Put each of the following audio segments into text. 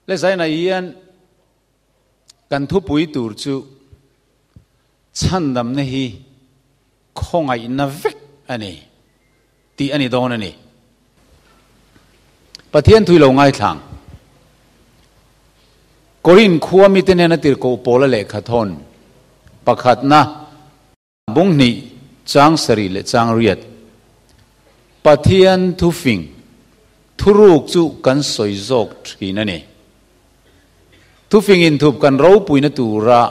และใส่ในเยียนกันทุปุยตูร์จูฉันดำนี่ฮีคงไอ้นาวิกอันนี้ตีอันนี้โดนอันนี้ประเทศทุยลงไงทางกรินขัวมิเตเนนติรโกโปละเล็กขัดทนประคัดนะบุงนี่จางสรีเลจางเรียดประเทศทุฟิงทุรุกจูกันสอยจอกทีนั่นเองทุฟิงอินทุบกันเราปุยนตูระ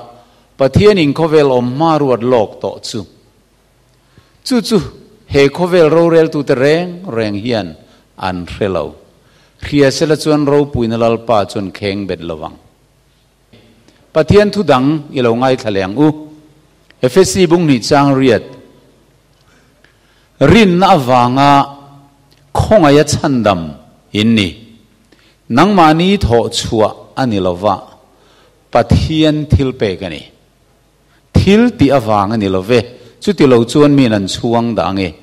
ประเทศอินโคเวลอมมารวดโลกต่อจูเฮโคเวลเราเรลตูเตแรงเฮียนอันเรลาเฮียเสละจวนเราปุยนลลปาจนแข็งเบ็ดระวังประเทศทุดังอีเหล่าไงทะเลงเอฟเอซีบุงนิจางเรียดรินนาวังะคงอายชันดำอินนี่นังมานีโถชัวอันนี้ละวะประเทศทิลเปกันนี่ทิลตีอวังอันนี้ละเวจุดที่เราจวนมีนันช่วงดังเอง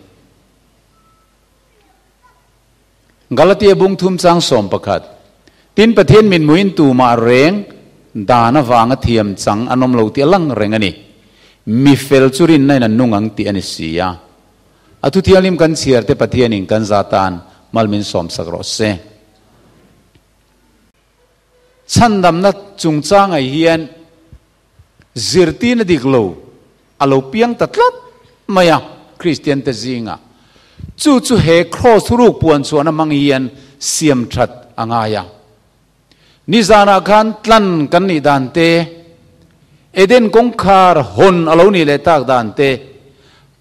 กาลตีบุงทุมจางสมประคัดตินประเทศมินมุอินตูมาเร่งดานวางเทียมจังอนมเหลาตีลังเร่งอันนี้มีเฟลจุรินในนั้นนุ่งอังตีอันนี้เสียอทุที่อลิมกันเสียแต่ประเทศนิงกันซาตานมัลมินสมสักรสเซฉันดำนัดจุงจางไอเฮียนซิรตีนดิกโลอโลเปียงตัดลัดมายังคริสเตียนเตจิงะจู่เฮครอสรูปปวนส่วนมังเฮียนเสียมชัดอ่างายานิจานาคันตลันกันนิดานเตเอเดนกงคาร์ฮอนอโลนี่เลตักดานเต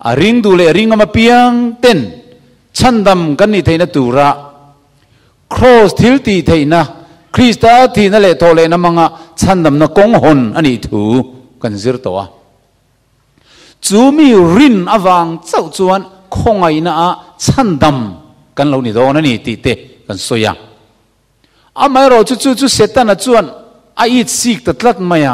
อาริงดูเลริงมาเปียงเต้นฉันดำกันนิเทนตูระครอสทิลตีเทนะคริสต์ที่นั่นแหละโทเลนะมังะฉันดำนักกงฮอนอันนี้ถูกันซิรตัวจูมีรินอวังเจ้าจวนคงไงนะฉันดำกันเรานี่โดนนี่ตีเตกันสวยอาไม่เราจู่เสตันจวนไอ้สิกตัดลัดมา呀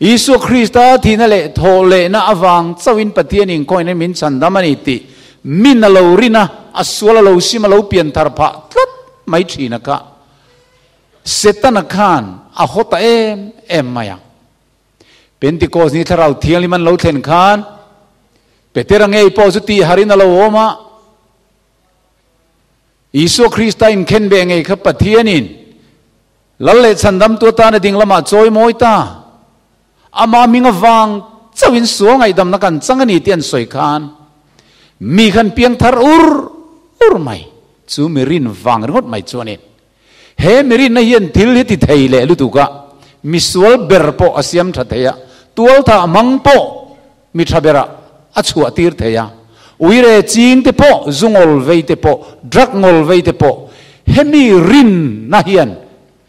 ยิสุคริสต์ที่นั่นแหละโทเลนะอวังเจ้าอินปฏิญาณคอยนั้นมินฉันดำมันนี่ตีมินเรารินะอสวลเราซิมาเราเปลี่ยนทาร์พะตัดไม่ชีนักเสตันขันอาโคตเอ็มมา呀เป็นที่โกสนี่ถ้าเราเที่ยงลิมันเราเทนขันเปเตรังเอปอสุตีฮารินาเราโอมายิสุคริสต์อินเข็นเบงเอขับปฏิญาณลัลเลฉันดำตัวตาในดิ่งละมาจอยมอยตาอามามิงวังเจ้าอินสวงไอ้ดำนักกันจังนี่เตียนสวยขันมีขันเพียงทาร์อุรไม่จูมิรินวังรถไม่จวนเองเฮมิรินนั่นยันทิลฮิติไทยเลยลุตุกะมิสวลเบอร์โปอาเซียมทัดเฮียตัวท่ามังโปมิทราเบระอัชวตีร์เฮียวิเรจินเตโปซุงอลเวเตโปดรักงอลเวเตโปเฮมิรินนั่นยัน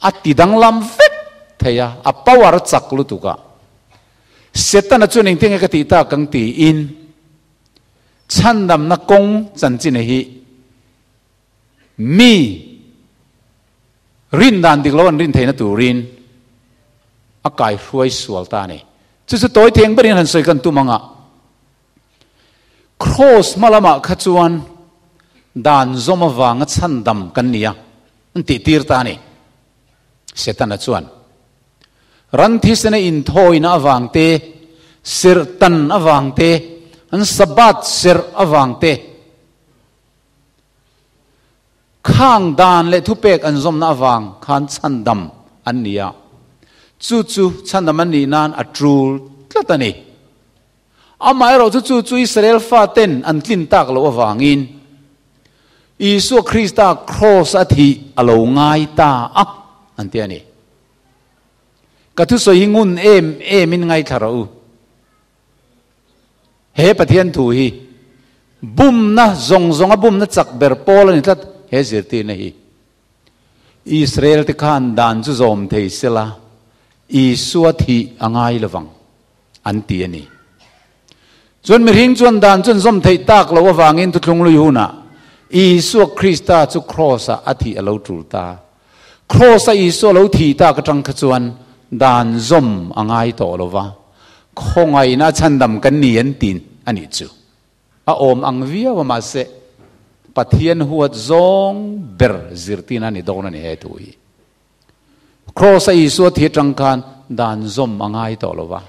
อัติดังลำเฟกเฮียอัปปาวาร์จักลุตุกะเสตันจวนเองที่เงกติตากังตีอินฉันดำนักกงจันจินฮีมีรินดานดิกลวันรินเทนตูรินอากายช่วยสวลตาเนี่ยจุดตัวเทียงบริหารสวยกันตุมังอ่ะครอสมาละมาขจวนดานจอมวางฉันดำกันเนี่ยอันติตีร์ตาเนี่ยเสตันจวนรันทิสเนอินทอยนะอวังเตสิรตันอวังเตอันสบัดสิรอวังเตข้างดานเลทุเปกอันจอมนาวังขันฉันดำอันนี้จู่ฉันดำมันนี่นานอัตรูก็ตอนนี้อามาเราจู่อิสราเอลฟาเต้นอันตินตักเราวังอินยิสุคริสต์ครอสอธิเราง่ายตาอันเดียนี่ก็ทุกส่วนงุนมินง่ายทาราอูเฮปะเทียนถูฮีบุมนะจงบุมนะจักเบอร์โปลนี่ทัดเฮซิร์ตีนะฮีอิสราเอลที่ขันดานจุจอมเทศิลาอิสวทีอ่างไงละวังอันตีนี่จนมีหิงจวนดานจนจอมเทตักเราวังอินทุกลงลุยหูนะอิสวคริสต์จุครอสอธิเราจูตาครอสอิสวเราทีตากระจังขจวนดานจอมอ่างไงโตละวะคงไงน่าฉันดำกันเนียนตินอันนี้จูอาอมอังเวียว่ามาเสปะเทียนหัวจงเบอร์ซิร์ตินันนี่โดนนี่เหตุ cross ai so thi tang khan dan zom angai to lova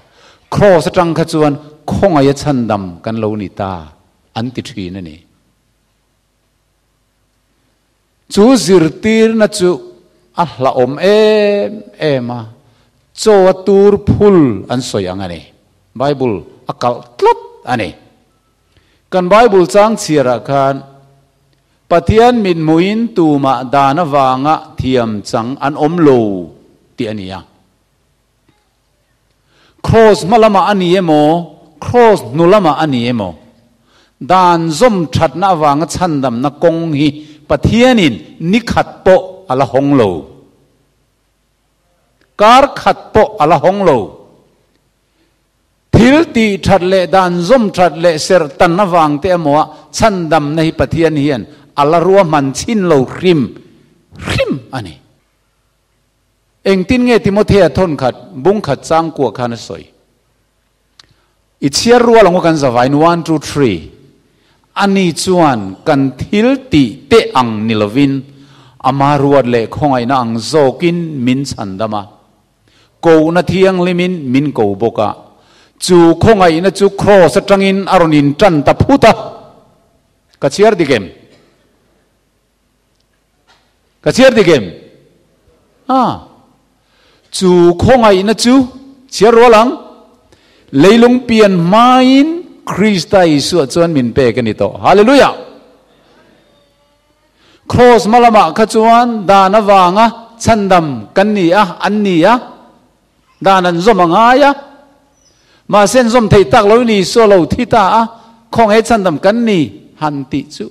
cross tang kha chuan khong ai chandam kan lo ni ta an ti thi na ni chu zirtir na chu a hla om ema cho tur phul an soi angani bible akal tlot ani kan bible chang chira khan pathian min muin tu ma dana wanga thiam chang an om lo ti ania cross malama ani emo cross nulama ani emo dan zom that na wanga chandam na kong hi pathianin nikhat po ala honglo kar khat po ala honglo thil ti that le dan zom that le ser tan na wang te emo chandam na hi pathian hian ala ruwa man chin lo rim ani eng tin nge Timothea thon khat bung khat chang ko khan soi ichia ruwa long kan zawai 1 2 3 ani chuan kan thil ti te ang nilovin ama ruwa le khongai na ang zokin min chandama ko na thiang limin min ko boka chu khongai na chu cross atangin aronin tan ta phuta ka chiar digem chu khongai na chu chiar rolang leilung pian main Krista Isu chuan min pe kan ito hallelujah cross malama kha chuan dana wanga chandam kan ni a an ni a danan zomanga ya ma sen zom thei tak lo ni so lo thita a khong he chandam kan ni han ti chu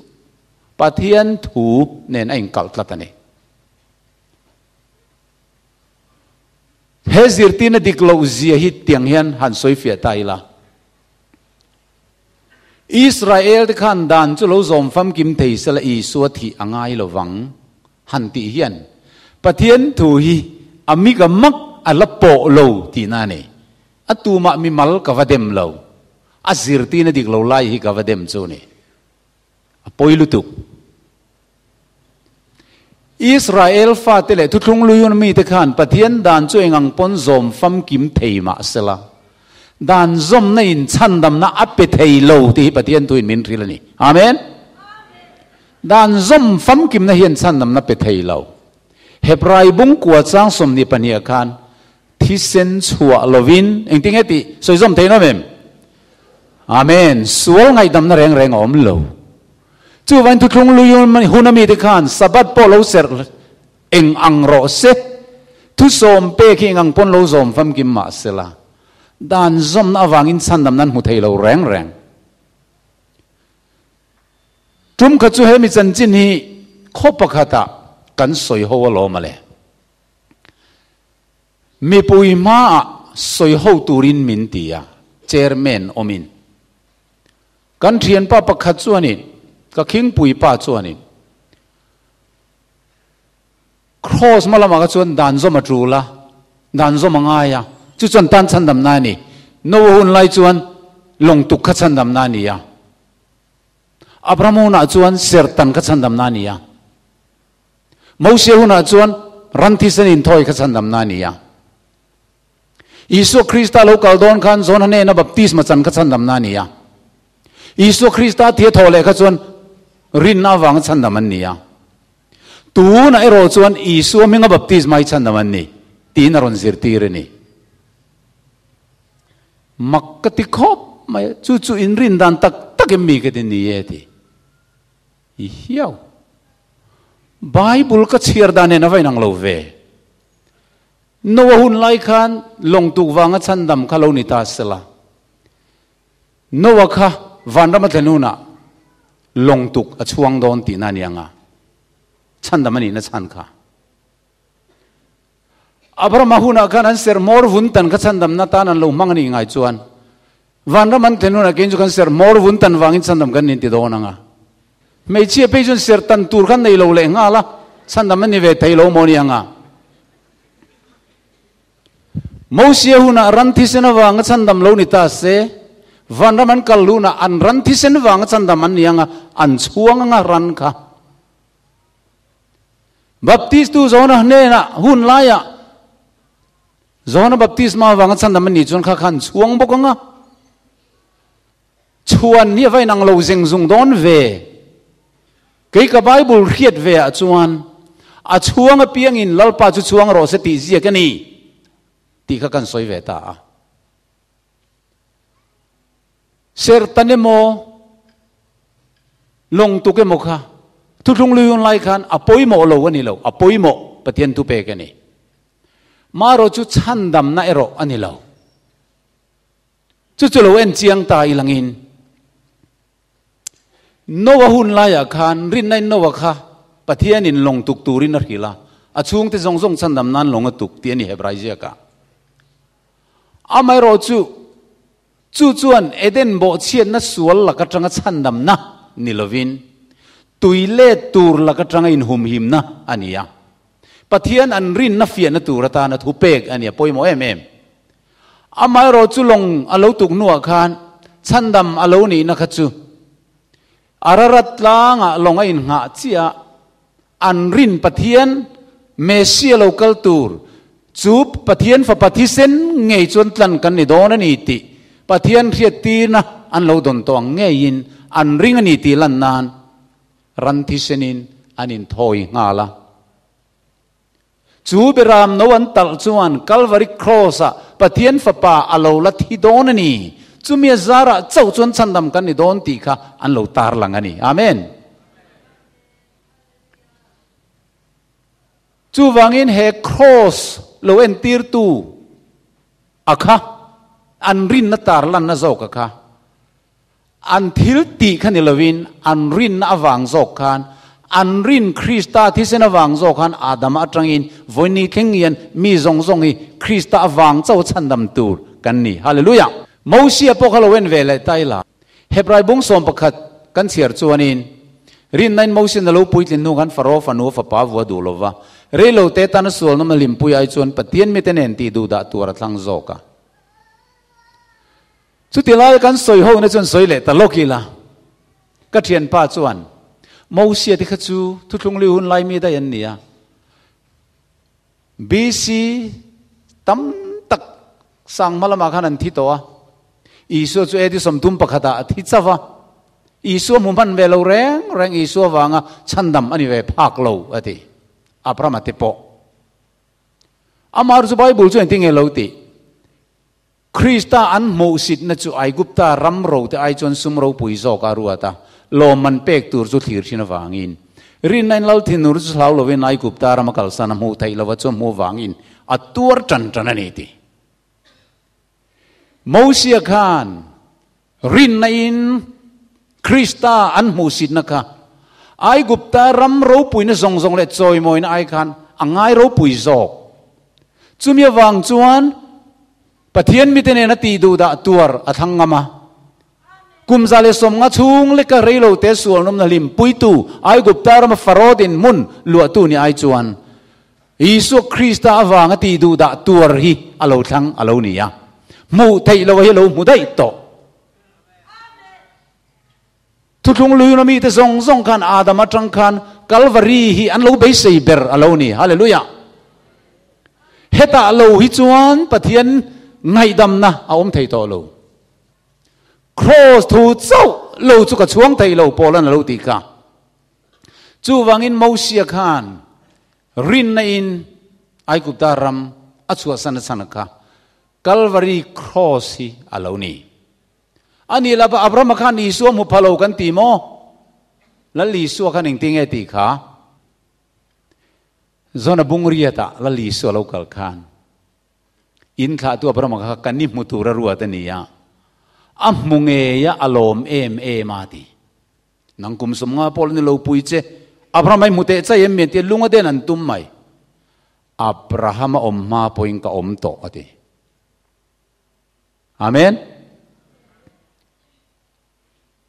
pathian thu nen ain kal tlatani he zirtina diklo zia hi tiang hian han soi fia taila Israel te khan dan chu lo zom fam kim thei sala I so thi angai lo wang han ti hian pathian thu hi amiga mak ala po lo ti na ne atuma mi mal ka vadem lo azirtina diklo lai hi ka vadem chu ne apoilu tu Israel fa tele tu thung luyun mi te khan pathian dan chu engang pon zom fam kim thei ma sela dan zom na in chandam na ape thei lo ti pathian tu in min rilani amen dan zom fam kim na hian chandam na pe thei lo hebrai bung kwa chang som ni pania khan thisen chua lovin engting eti soi zom thei no mem amen sual ngai dam na reng reng om lo chu van tu thung luyun man hunami te khan sabat po lo ser eng ang ro se tu som pe ki ngang pon lo zom fam kim ma sela dan zom na wangin chandam nan hu thei lo reng reng tum kha chu he mi chan chin hi khopakhata kan soi ho lo male mi pui ma soi ho turin min tia chairman omin kan thian pa pakhat chu ani ka king pui pa chu ani cross malama ka chuan dan zom atula dan zom anga ya chu chan tan chandam na ni no hun lai chuan long tuk kha chandam na ni ya Abrahamuna chuan sertan kha chandam na ni ya Mose huna chuan ranthisen in thoi kha chandam na ni ya Isu Krista lo kaldon khan zon hane na baptisma chan kha chandam na ni ya Isu Krista thia thole kha chuan rin na wang chandam an ni ya tu na ero chuan Isu minga baptisma hi chandam an ni tin aron zirtir ni makkati khop mai chu chu in rin dan tak tak mi ke ni ye ti hiao Bible ka chir dan na vai nang lo ve no hun lai khan long tu wanga chandam khalo ni ta sela no wa kha vanram thenuna long tuk a chuang don ti na nianga chandam ani na chan kha Abraham huna khan an ser mor vun tan ka chandam na tan an lo mangani ngai chuan vanram an thenuna ken chu kan ser mor vun tan wangin chandam kan ni ti do nanga mei chia pe chun ser tan tur khan nei lo le nga la chandam ani ve thei lo mo ni anga Mose huna ranthisen wanga chandam lo ni ta se vanraman kaluna an ranthisen wanga chandam an nianga an chuang nga ran kha baptist tu zona ne na hun laya John baptisma wang chan dam ni chun kha khan chuang bokanga chuan ni vai nang lo jeng zung don ve cái Bible riết về à chuan à chuang a piang in lalpa chu chuang ro se ti zia cái ni ti kha kan soi ve ta ser tanemo long tu ke mokha tu thung luyun lai khan apoi mo lo ani lo apoi mo pathian tu pe ke ni ma ro chu chan dam na ero ani lo chu chu lo en chiang ta ilangin Noah hun laya khan rin nai Noah kha pathian in long tuk turin ar hila achung te zong zong chan dam nan long tuk ti ani hebrai zia ka amai ro chu chuan eden bo chian na sual la ka tanga chan dam na nilovin tuile tur la ka tanga in hum him na ania pathian an rin na fia na turata na thu pek ania poimo em amai ro chu long alo tuk nuwa khan chan dam alo ni na kha chu ararat langa longa in nga chia an rin pathian mesia local tour chup pathian fa pathisen ngei chon tlan kan ni don ani ti pathian riat ti na an lo don to ngein an ring ani ti lan nan ran thi senin anin thoi ngala chu beram no an tal chuan calvary cross a pathian fa pa alo la thi don ani chumia zara chau chon chandam kan ni don ti kha an lo tar lang ani amen chu wangin he cross lo en tir tu akha an rin na tar lan na zok kha an thil ti khan lovin an rin na awang zok khan an rin Krista thisen awang zok khan adam atangin voini thengian mi zong zong hi Krista awang chau chandam tur kan ni hallelujah Moses apokalwen vele taila Hebrai bung som pakhat kan chiar chuanin rin nain Moses na lo puitlin nu kan faro fanu fa pa wa dulova relo te tan sual no malim pui ai chuan patien mitenen ti du da tur thlang zoka chu tilai kan soi ho na chuan soi le ta lokila ka thian pa chuan Moses ti khachu thutlung li hun lai mi da yan nia BC tam tak sang malama khanan thi to Isu chu edi som tum pakhata thi chawa Isu muman ve lo reng Isu wanga chandam ani ve phak lo ati Abraham atipo Amar chu Bible chu enting e lo ti Krista an Moses na chu ai gupta ram ro te ai chon sum ro pui zo ka ruata lo man pek tur chu thir thina wangin rin nain lal thinur chu hlau lo ve nai gupta ram kal sana mu thai lo wa chu mu wangin atur tan ani ti Moses khan rin nain Krista an Moses na ka ai gupta ram ro pui na zong zong le choi moi na ai khan angai ro pui zok chumia wang chuan pathian mitene na ti du da tuar athang ngama kumzale som nga chung le ka reilo te sual nom na lim pui tu ai gupta ram farodin mun lu tu ni ai chuan Isu Krista awang ti du da tuar hi alo thang alo ni ya mu thei lo hi lo mu dai to thu thung lu no mi te zong zong khan adam atang khan calvary hi an lo be sei ber alo ni hallelujah heta lo hi chuan pathian ngai dam na aom thei to lo cross thu chau lo chu ka chuang thei lo polan lo ti ka chu wangin Moses khan rin na in ai gupta ram achua san ka Calvary cross hi aloni ani la Abraham khan Isu mu phalo kan ti mo la li su khan ing ting e ti kha zona bungriata la li su local khan in kha tu Abraham kha kan ni mu tur ruwa ta ni ya amunge ya alom ma ti nang kum som nga pol ni lo pui che Abraham ai mu te cha yem me te lunga den an tum mai Abraham om ma poing ka om to ati Amen.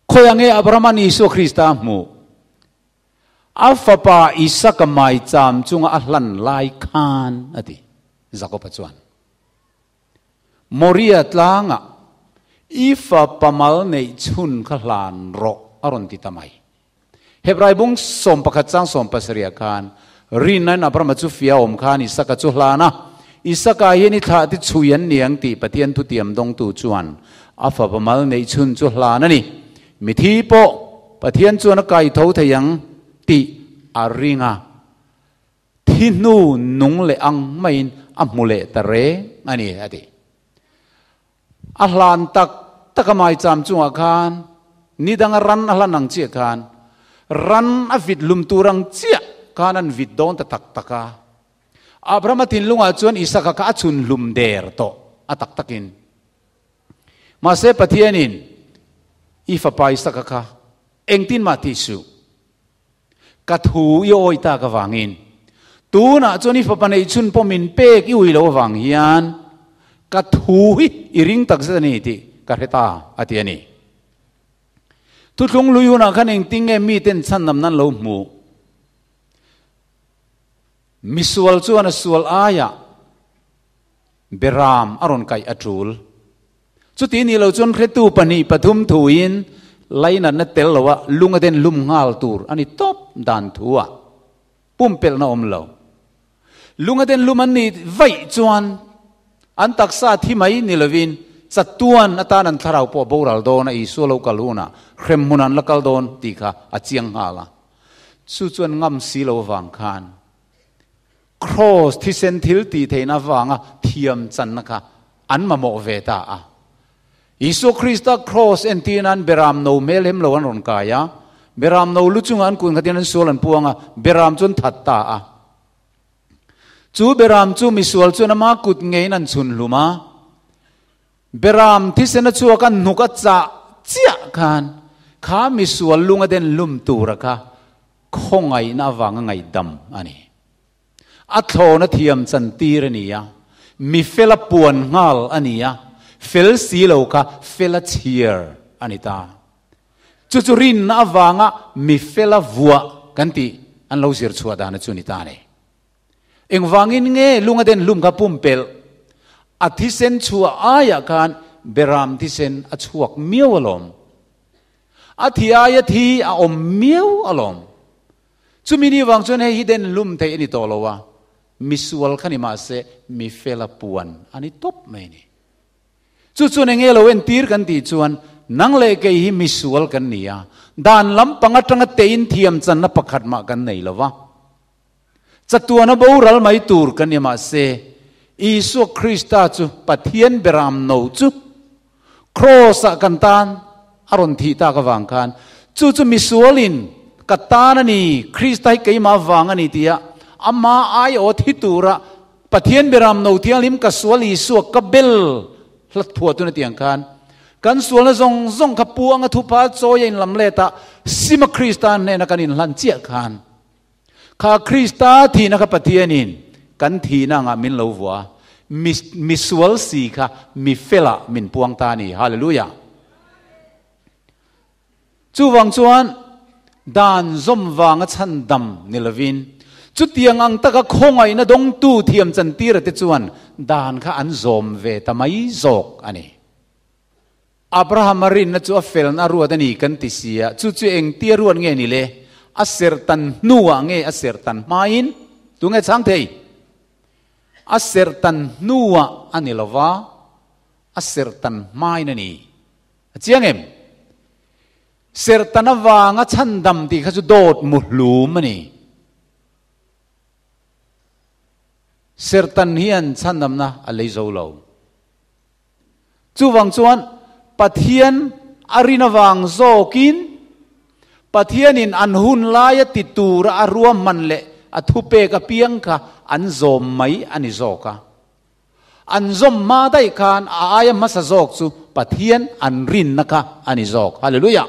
Koyange Abraham ni Isu Krista mu. Alpha pa Isaac mai cham chunga ahlan lai khan ati. Jacob chuan. Moria tlanga ifa pamal nei chun khlan ro aron ti tamai. Hebrai bung som pakhat chang som pasria khan rinan Abraham chu fia om khan Isaac chu hlana อิสกาเฮนิท่าที่ช่วยเนียงตีปะเทียนทุเตียมดงตูจวนอาฟบมัลในชุนจุลานั่นนี่มิทีโปปะเทียนจวนกายเท่าทยังตีอาริงาที่นู่นนุงเลอังไม่อัมมุเลตะเรอันนี้ฮะดิอัลลันตักไม่จำจุงอาคารนี่ดังรันอัลลันนังเจียคานรันอวิดลุมตูรังเจียคานันวิดโดนตะตักอับรามัตินลุงอาจวนอิสกะกะจุนลุมเดร์โตอัตักตักินมาเสปะเทียนินอีฟปาอิสกะกะเอ็งตินมาติสุกัดหูโยอิตากะวังอินตูน่ะจวนอีฟปาในชุนพอมินเปกอิวิโลวังฮิอันกัดหูอิริงตักเสนีติกัดเหตาอติยานีทุกครั้งลุยหุนักขันเองติงเอมีเต็นสันนำนั้นโลมูมิสวลจวนสวลอายะเบรามอารอนไกอัตรูลสุดที่นี่เราจวนเครตูปนีปฐุมถุยนไลนันเตลละวะลุงอเดนลุมงาลตูร์อันนี้ท็อปดันทัวปุ่มเปลนาอมเราลุงอเดนลุมันนี่ไว้จวนอันตักษาที่ไม่นิลวินสัตวนอัตานันทราวปอบูรัลโดนอิสุโลกัลหุนะเครมมุนันละกัลโดนตีค่ะอาเจียงฮาละสุจวนงำสีโลวังคานครอสที่เซนทิลตีเทน่าวังอ่ะเทียมจันนะคะอันมาโมเวตาอ่ะอิสุคริสต์ครอสเอ็นตีนันเบรามโนเมเลมโลวันรอนกายะเบรามโนลุจุงอันกุนขัดยันส่วนพวงอ่ะเบรามจนทัดตาอ่ะจูเบรามจูมิสวลจูนมากุดเงยนันชุนลุมาเบรามที่เซนชัวกันนุกัดจะเจียกันข้ามิสวลลุงอเดนลุมตูระค่ะคงไงน่าวังไงดำอันนี้อัตโธนเทียมจันตีรนียมีเฟลปวนงาลอันนี้เฟลสีโลกะเฟลเชียร์อันนี้ตาจุรินน่าวังมีเฟลวัวกันตีอันเราเสียชัวดานจุนิตาเนี่ยเอ็งวังอินเงลุงอเดนลุมกับปุ่มเปลอธิเซนชัวอายะกันเบรามที่เซนอชวกเมียวอลมอธิอายะทีอมเมียวอลมจุมินีวังจนให้ฮิเดนลุมเทอนิโตโลวะมิสวลขันิมาเซมิเฟลปวนอันนี้ตบไม่นี่จุนเงลเวนตีร์กันตีจวนนังเลกฮิมิสวลกันนี่ยดานลำปังจังเตอินเทียมจันนปขัดมากันนี่ละวะจัตัวนบูรัลไม่ตูร์กันนี่มาเซอิสุคริสต์จูปะเทียนเบรามโนจูครอสกันตานอารอนทีตากวังกันจูมิสวลินกัตตานันี่คริสต์ให้เกี่ยมาวังอันนี้ที่อามาอายอธิตุระปะเทียนเบรามโนที่ลิมกัสวลีสวกกับเบลลัดทัวตุนเตียงกันส่วนละซงขับปัวงทุพาโซยินลำเลตาซิมาคริสตานเนี่ยนักนินลันเจียกันข้าคริสตาที่นักปะเทียนินกันทีนางมินลวัวมิสวลสีค่ะมิเฟลมินปวงตานีฮาเลลูยาจูวังจวนดานซอมวางชันดำนิลวินจุดเตียงอังตะกะคงไอ้นะดงตู้เทียมจันตีระติจวนดานข้าอันซอมเวตไม่จอกอันนี้อับราฮัมมารินนะจูเฟลนารัวดันีกันติเสียจุดเองเตียรวนเงี้ยนี่เลยอัสเซรตันนัวเงี้ยอัสเซรตันมาอินตุงเงี้ยช่างเทยอัสเซรตันนัวอันนี้ละวะอัสเซรตันไม่นั่นนี่เจียงเอ็มเซรตันวางชันดำที่เขาจะโดดมุลูมันนี่เซรตันเฮียนชันดำนะอะไรโซโลจูวังจวนปะเทียนอารินวังโซกินปะเทียนินอันหุนลายติตูระอรัวมันเละอทุเปกเปียงค่ะอันโซมไม่อันนี้โซกะอันโซมมาได้คานอายมัสโซกสุปะเทียนอันรินนะคะอันนี้โซกฮาเลลูยา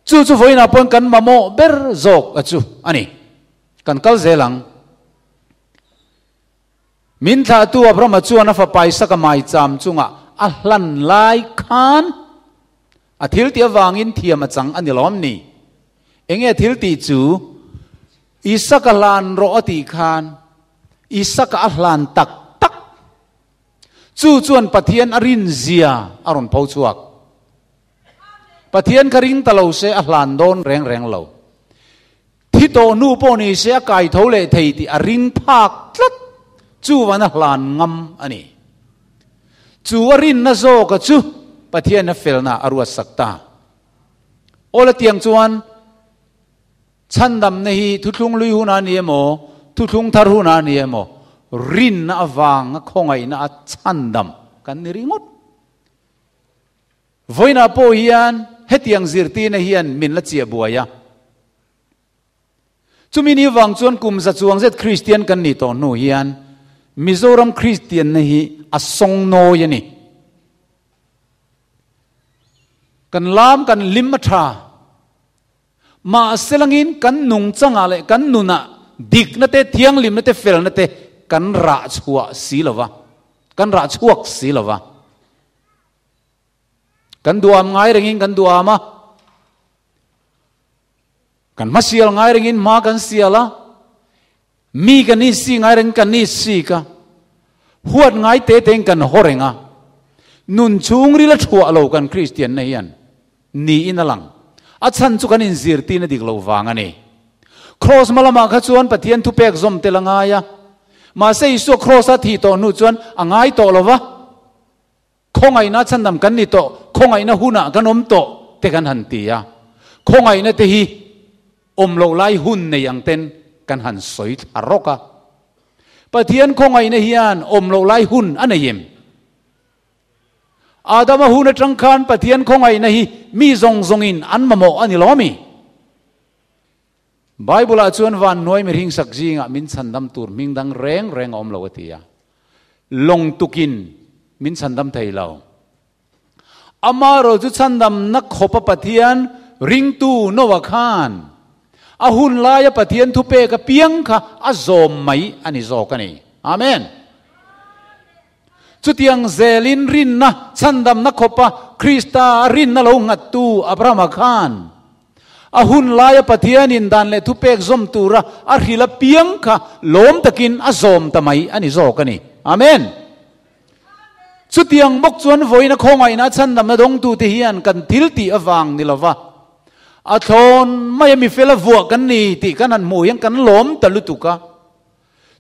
จูไฟน่ะปนกันมาโมเบอร์โซกจูอันนี้กันกัลเซลังมินทาตัวพระมาจวนฟ้าไปสักไม่จำจุงอัลลันไลคานอาทิลตีวางอินเทียมจังอันนี้ล้อมนี่เองอาทิลตีจูอิสักลานรอติคานอิสักอัลลันตักจูจวนปะเทียนอรินเซียอารอนพาวชวกปะเทียนคาริงตะเลาเสอัลลันโดนแรงเหลาที่โตนูโปนีเสียไก่เท่าเลทีที่อรินภาคลัด chu wana hlan ngam ani chu warin na zo ka chu pathian na felna arwa sakta ola tiang chuan chandam na hi thutlung lui huna ni emo thutlung thar huna ni emo rin na awang khongai na chandam kan ni ringot voina po hian hetiang zirti na hian min la chia buaya chumini wang chuan kum za chuang zet Christian kan ni to nu hian Mizoram Christian na hi asong no yani kan lam kan lim tha ma selangin kan nung changa le kan nuna dik na te thiang lim na te fel na te kan ra chua silawa kan ra chuak silawa kan duam ngai rengin kan duama kan masial ngai rengin ma kan siala mi kan ni si ngai reng kan ni si ka huat ngai te teng kan horenga nun chung ri la thua lo kan Christian na hian ni inalang achan chu kan in zirti na dik lo wanga ni cross malama kha chuan pathian thu pek zom telanga ya ma sei so cross a thi to nu chuan angai to lova khongai na chandam kan ni to khongai na huna kan om to te kan han ti ya khongai na te hi om lo lai hun nei ang ten kan han soi tharoka pathian khongai na hian om lo lai hun anayem Adama huna trangkhan pathian khongai na hi mi zong zongin an mamo ani lomi Bible a chuan van noi mi hing sak jinga min chandam tur ming dang reng reng om lo atia long tukin min chandam thei lo amaro chu chandam na khopa pathian ring tu nowa khan ahun laya pathian thu pe ka piang kha azom mai ani zo kani amen chutiang zelin rin na chandam na khopa Krista rin na lo ngat tu Abraham khan ahun laya pathian in dan le thu pek zom tura arhila piang kha lom takin azom tamai ani zo kani amen chutiang mok chuan voina khongai na chandam na dong tu te hian kan thil ti awang ni lova athon mai mi fela vuak kan ni ti kan an mu yang kan lom talutuka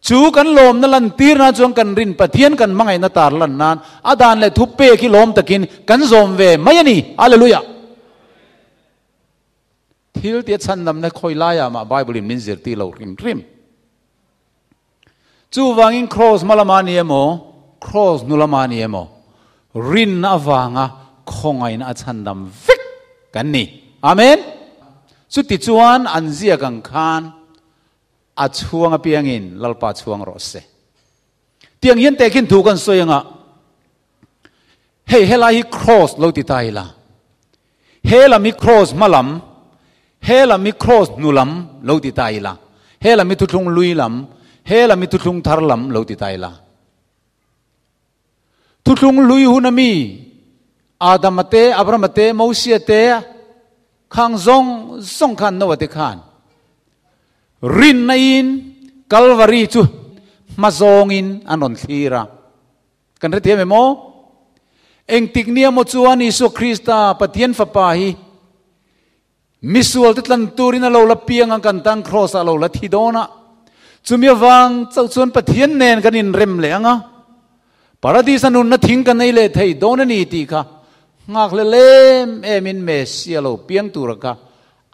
chu kan lom na lan tir na chuan kan rin pathian kan mangai na tar lan nan adan le thu pe ki lom takin kan zom ve mai ani hallelujah thil ti chandam na khoilaya ma Bible min zir ti lo rim rim chu wangin cross malamani emo cross nulamani emo rin na wanga khongai na chandam vek kan ni amen chu ti chuan an zia gang khan a chuang a piangin lalpa chuang ro se tiang hian tekin thu kan soyanga hey hela hi cross lo ti tai la hela mi cross malam hela mi cross nulam lo ti tai la hela mi thuthung lui lam hela mi thuthung thar lam lo ti tai la thuthung lui hunami adamate abramate mausiate khang zong song khan no te khan rin na in Calvary chu mazong in anon thira kan re thiam mo eng tiknia mo chuan Isu Krista pathian fa pa hi misual tlan turin a lo la piang ang kan tang cross a lo la thidona chumia wang chau chuan pathian nen kan in rem le anga paradise anun na thing kan nei le thei don ani ti kha ngak le lem emin mesia lo piang turaka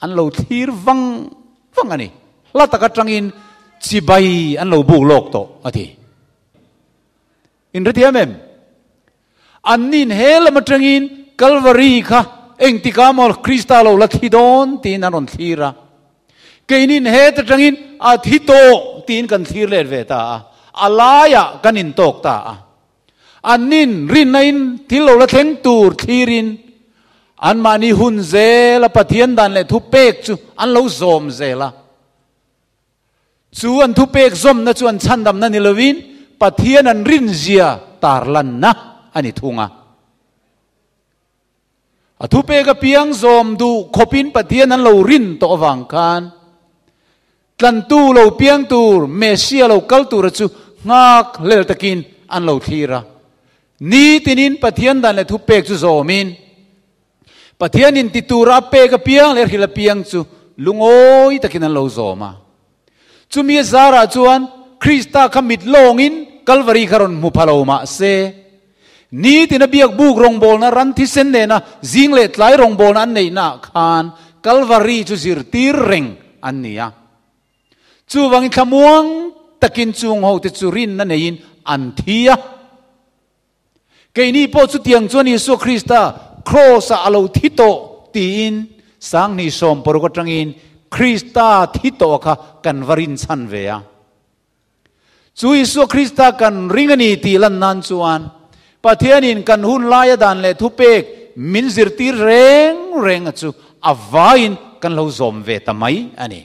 an lo thir wang wang ani la taka tangin chibai an lo bu lok to ati in retiamem anin hel matrangin Calvary kha eng tikamol Krista lo la thidon tin anon thira keinin he tangin a thito tin kan thir le ve ta alaya kanin tok ta anin rin nain thilo la theng tur thirin an mani hun zela pathian dan le thu pek chu an lo zom zela chu an thu pek zom na chu an chandam na nilovin pathian an rin zia tarlan na ani thunga a thu pek a piang zom du khopin pathian an lo rin to wang khan tlan tu lo piang tur mesia lo kal tur chu ngak lel takin an lo thira ni tinin pathian dan le thu pek chu zomin pathian in titura pek a piang le hila piang chu lungoi takin an lo zoma chumi zara chuan Krista khamit longin Calvary karon mu phalo ma se ni tina biak buk rong bol na ran thi sen ne na jing le tlai rong bol an nei na khan Calvary chu zir tir reng an nia chu wang thamuang takin chung ho te churin na nein an thia ke ni po chu tiang chuan Yesu Krista cross a alo thito tin sang ni som por ko tangin Krista thito kha kan varin chan ve a chu Yesu Krista kan ringani ti lan nan chuan pathianin kan hun laia dan le thupek min zirti reng chu avain kan lo zom ve tamai ani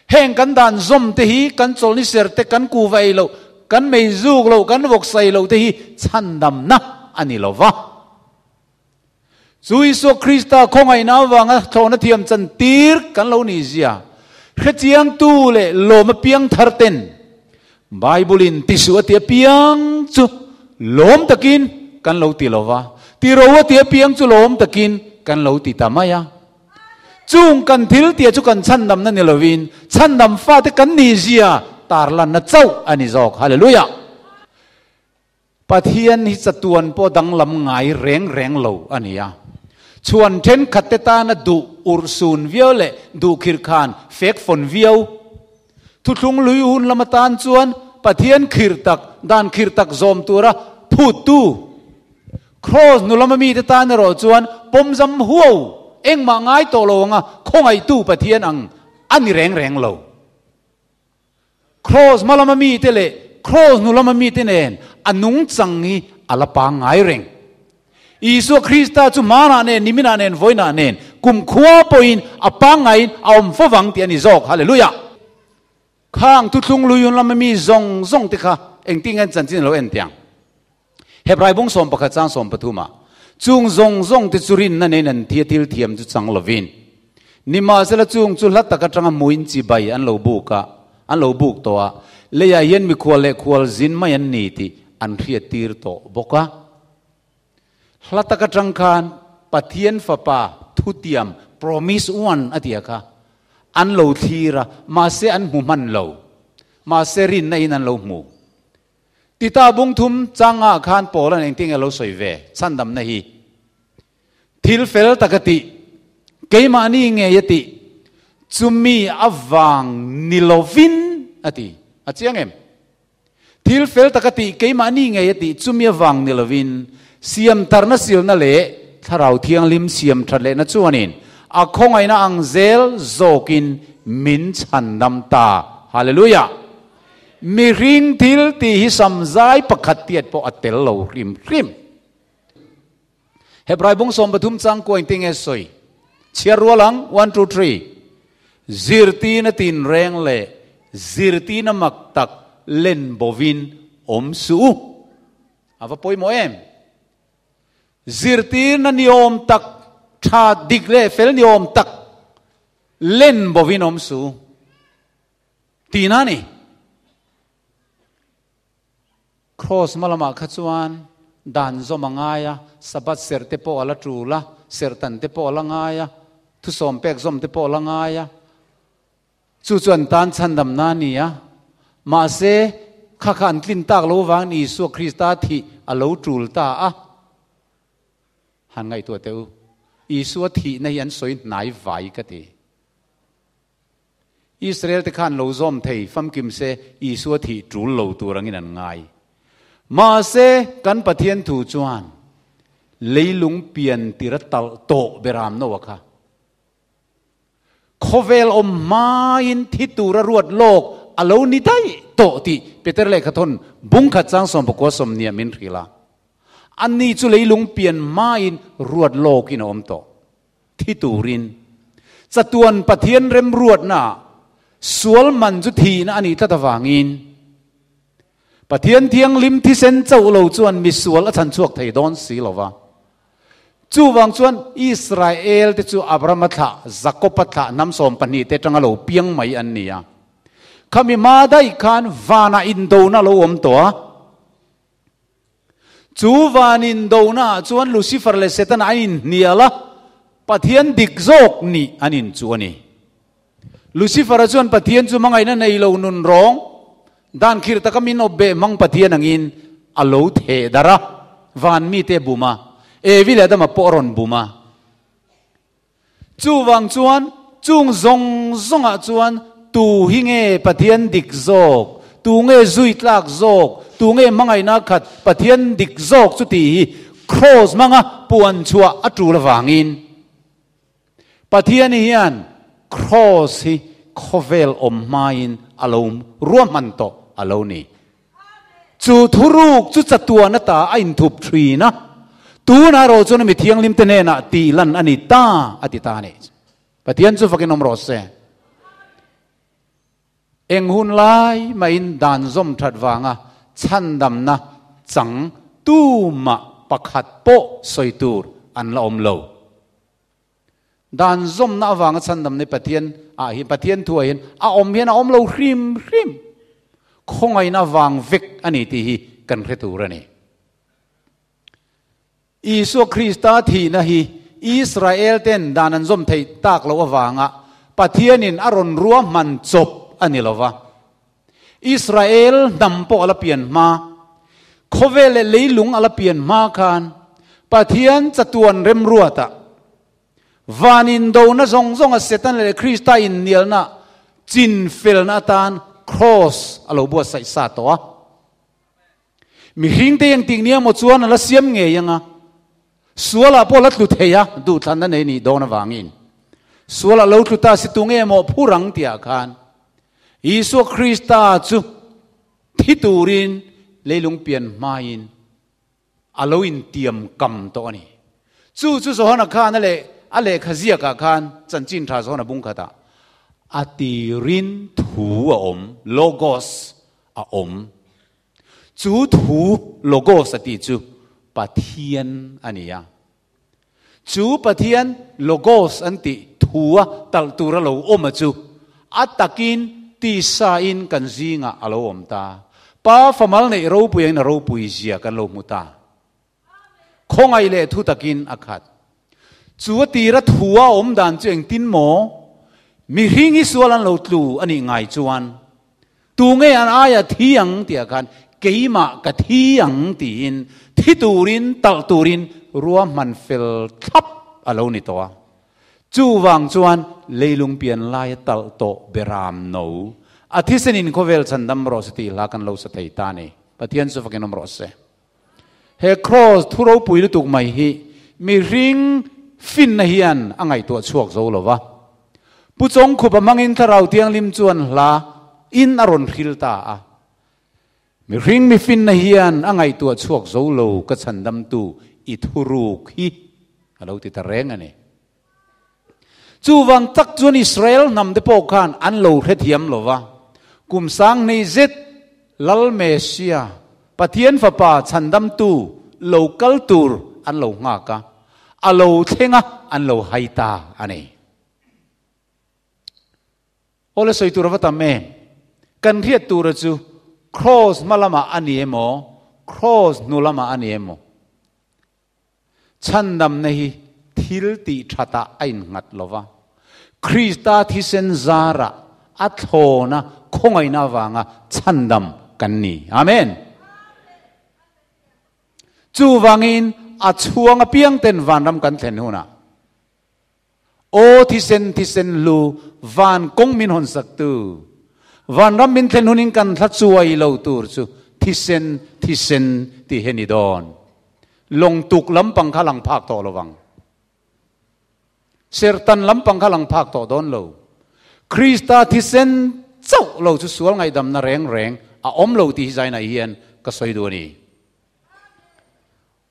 heng kan dan zom te hi kan chol ni ser te kan ku vai lo kan mei zuk lo kan vok sai lo te hi chandam na ani lova chu Yesu Krista khongai na wanga thona thiam chan tir kan lo ni zia khchiang tu le lo ma piang thar ten Bible in tisu atia piang chu lom takin kan lo ti lova ti ro atia piang chu lom takin kan lo ti tamaya chung kan thil tia chu kan chandam na ni lovin chandam fa te kan ni zia tarlan na chau ani jok hallelujah pathian hi chatuan po dang lam ngai reng lo ania chuan then khatte ta na du ursun viole du khir khan fek fon viau thu thung lui hun lamatan chuan pathian khir tak dan khir tak zom tura phut tu cross nu lamami te ta na ro chuan pomjam huo eng ma ngai to lo nga khongai tu pathian ang ani reng lo cross malamami te le cross nu lamami te nen anung changi alapa ngai reng Isu Krista chu mana nen nimina nen voina nen kum khua poin apangai aom fowang ti ani jok hallelujah khang tu thung luyun lamami zong te kha engtingan chanchin lo en tiang Hebrai bung som pakha chang som pathuma chung zong te churin na nen an thiatil thiam chu chang lovin nima sela chung chu hlat taka tanga muin chi bai an lo buk to a leya yen mi khwal zin mai an ni ti an thria tir to boka hlataka tang khan pathian fapa thutiam promise one atia ka an lo thira ma se an mu man lo ma se rin na in an lo mu tita bung thum changa khan polan engting alo soive chandam na hi thil fel takati keima ni nge yati chumi awang nilovin ati achiangem thil fel takati keima ni nge yati chumi awang nilovin siam tarna sil na le tharau thiang lim siam thale na chuanin a khongai na angzel zokin min chandam ta hallelujah mi ring thil ti hi samzai pakhat tiat po atel lo rim Hebrai bung som pathum chang ko inting e soi chiarwalang 1 2 3 zirti na tin reng le zirti na maktak len bovin om su ava poi mo em zirti na niom tak tha digle fel niom tak len bovin om su tinani cross malama khachuan dan zo mangaya sabat serte po ala trula sertan te po langaya thu som pek zom te po langaya chu chuan tan chandam na nia ma se kha khan tlin tak lo wang ni Yesu Krista thi alo trul ta a han ngai to teu Yesu thi na yan soi nai vai ka ti Israel te khan lo zom thei fam kim se Yesu thi trul lo turangin an ngai ma se kan pathian thu chuan leilung pian tiratal to beram no wakha khovel om main thitura ruat lok alo ni dai to ti Peter le khathon bung kha chang som ko som nia min rila anni chu leilung pian main ruat lok in om to thiturin chatuan pathian rem ruat na sual man chu thi na ani tatawangin pathian thiang lim thi sen chau lo chuan misual a chan chuak thei don si lova chu wang chuan Israel te chu Abraham tha Jacob tha nam som pani te tanga lo piang mai an nia khami ma dai khan wana in do na lo om to chu van in do na chuan Lucifer le Satan ain niala pathian dik zok ni anin chuani Lucifer chuan pathian chu mangai na nei lo nun rong ด้านคิดตะกมินอบเบมังปะเทียนังอินอโลเทดาระวันมีเตบุมาเอวิเลดมาปอรอนบุมาจูวังจวนจุงซงซงอาจวนตูหิเงปะเทียนดิกโจกตูเงจุยตลากโจกตูเงมังไงนักขัดปะเทียนดิกโจกสุตีครอสมังะปวนชัวอัตรูละวางินปะเทียนเฮียนครอสฮิคอเวลอมมาอินอารมณ์รวมมันโตอารมณ์นี้จูทุรุกจุจัตัวนัตตาอินทุบทรีนะตูนาโรจนมีเทียงลิมเตเนนะตีลันอันนี้ตาอติตานี่ปะเทียนจูฟักนอมรอเซเอ็งหุนไลมาอินดานซอมทัดวางะชันดำนะจังตูมะปักขัดโปสอยตูรอันละอมโลดานซอมนะวางะชันดำในปะเทียนหินปะเทียนทัวหินอมเฮียนอมโลริมริมคงไงนะวางเวกอันนี้ที่กันเรตูระนี่อิสุคริสต์ที่นะฮีอิสราเอลเต้นดานันซอมไทยตากละวางะปะเทียนินอารอนรัวมันจบอันนี้ละวะอิสราเอลนำปอละเปลี่ยนมาโคเวเลลีลุงอละเปลี่ยนมากันปะเทียนจะตวนเร็มรัวตะวานินโดนะซงซงเสตันเลคริสต์อินเนียลนะจินฟิลนาตานครอสอโลบัวใส่ซาตัวมีหิงเตียงติงเนียมดชวนละเสียมเงยยังอ่ะสัวละพอละตุเทียดูทันนั่นเองนี่โดนวางินสัวละเราตุตาสิตุเงโมผู้รังเตียกันอิสุคริสต์จูที่ตูรินเลยลงเปลี่ยนมาอินอโลอินเตียมกำตัวนี้จูสหนักขานนั่นแหละอะไรขจียกับขานจันจินทาสหนักบุงขตาอติรินถูอมโลโกสอมจูถูโลโกสติจูปะเทียนอันนี้จูปะเทียนโลโกสอันติถูตัลตูระโลอมจูอัตตะกินตีสาอินกันซิงะอโลอมตาป้าฟมัลในรูปุยนรูปุยเสียกันโลมุตาคงไอเล่ทุตะกินอคัดจูตีระถูอมดันเจงตินโมมีหิงอิสวลันโลตูอันนี้ไงจวนตูเงยอันอายที่ยังเตียกันเกี่ยมากะที่ยังตีนที่ตูรินตัลตูรินรัวมันเฟลทับอโลนิตัวจูวางจวนเลยลุงเปลี่ยนลายตัลโตเบรามโนอาทิตย์นินโคเวลสันดัมรอสติลากันโลสเตตานีปะเทียนสุฟกินอมรอสเฮครอสทุเราปุยลุตุกไม่ฮีมีริงฟินนเฮียนอ่างไอตัวชวกโซโลวะผู้จงขุบมังอินทราวเทียงลิมจวนลาอินอรอนคิลตามีริงมีฟินนเฮียนอ่างไอตัวชวกโซโลก็สันดัมตูอิทุรุกฮีเราติดตะเรงอันนี้จูวังตักจวนอิสราเอลนำเดปอกานอันโลเฮติยมโลวะกุมสังในเจ็ดลัลเมเซียปะเทียนฟ้าป่าสันดัมตูโลกัลตูร์อันโลงากะอันโลเทงะอันโลไฮตาอันนี้โอเลสอยตูระวัตเมกันเทียตูระจูครอสมาลามาอันนี้โมครอสนูลามาอันนี้โมฉันดำในทิลติชัตาไอ้งัดลวะคริสตาที่เซนซาระอัตโหนะคงไอ้นาวางะฉันดำกันนี่อาเมนจูวังอินอัจฉวงเปียงเต็นวันรำกันเต็นหัวนะโอที่เซนลูวันกงมินหอนสักตูวันรำมินเต็นหุนินกันทัดช่วยเราตูร์จูที่เซนที่เฮนิดอนลงตุกลำปังขลังภาคต่อระวังเสรตันลำปังขลังภาคต่อโดนเราคริสตาที่เซนเจ้าเราจะสวลไงดำนาแรงอมเราที่ใจในเฮียนก็สวยดูนี่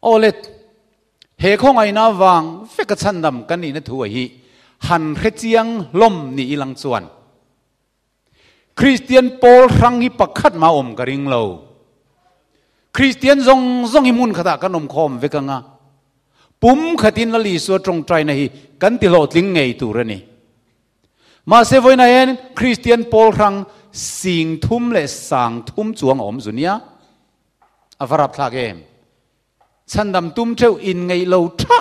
โอเลตเฮคงไงนาวางเฟกชันดำกันนี่นะถั่วฮีหันเขจียงล้มนี่อีหลังส่วนคริสเตียนโปลรังฮิปักขัดมาอมกระริงเราคริสเตียนซงฮิมุนขตากันอมคอมเวกังะปุ่มขัดินละลีสวดตรงใจนะฮีกันติโลดลิงไงตูระนี่มาเซฟไว้ในเอ็นคริสเตียนโปลรังสิงทุ่มและสางทุ่มจวงอมสุนียอฟรับทากเองฉันดำตุ้มเจ้าอินไงเราท่า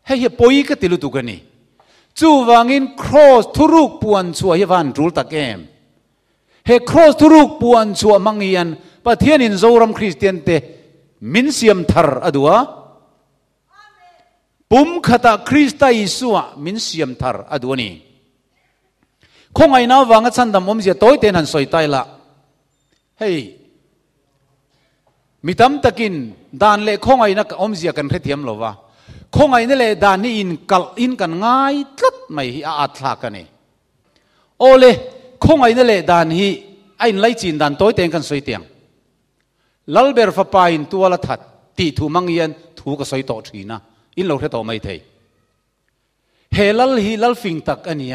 ให้เฮียปอยก็ติลุตุกันนี่ จู่วางอินครอสทุรุกปวนชัวเฮวันรูลตะเกมเฮครอสทุรุกปวนชัวมังเอียนปะเทียนินโซรัมคริสเตียนเตมินเซียมทาร์อดัวปุ่มขตาคริสต์อิสุอะมินเซียมทาร์อดัวนี่คงไอ้น้าวางฉันดำอมเสียโต้เตนันสอยไตละเฮ้ยมิตามตะกินดานเล่คงไอ้นักอมเสียกันเทียมหรอวะคงไอ้นั่นเล่ดานนี่อินกันง่ายตัดไม่อาจลากันนี่โอเล่คงไอ้นั่นเล่ดานฮีไอ้ไล่จีนดานโต้เตนกันสอยเตียงลัลเบอร์ฟ้าปายตัวละทัดตีถูมังเยียนถูกสอยโตทีนะอินเราเทโตไม่เทเฮลัลฮีลัลฟิงตักอันนี้